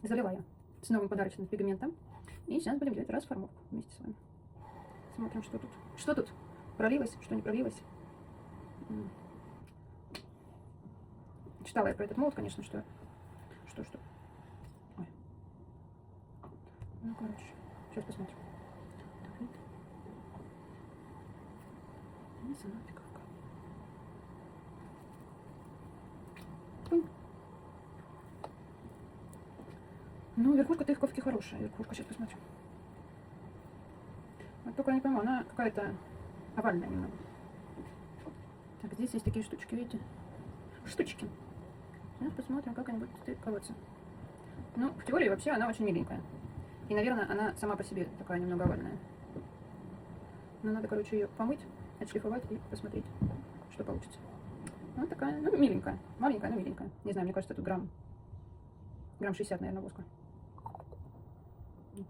заливаю с новым подарочным пигментом. И сейчас будем делать расформовку вместе с вами. Смотрим, что тут. Что тут? Пролилось, что не пролилось. Читала я про этот молот, конечно, что. Ой. Ну, короче, сейчас посмотрим. Так, вид. И сама тыковка. Ну, верхушка тыковки хорошая. Верхушка, сейчас посмотрим. Вот только я не пойму, она какая-то овальная немного. Так, здесь есть такие штучки, видите? Штучки. Сейчас посмотрим, как они будут тыковаться. Ну, в теории вообще она очень миленькая. И, наверное, она сама по себе такая немного овальная. Но надо, короче, ее помыть, отшлифовать и посмотреть, что получится. Она такая, ну, миленькая. Маленькая, но миленькая. Не знаю, мне кажется, тут грамм 60, наверное, воска. Вот.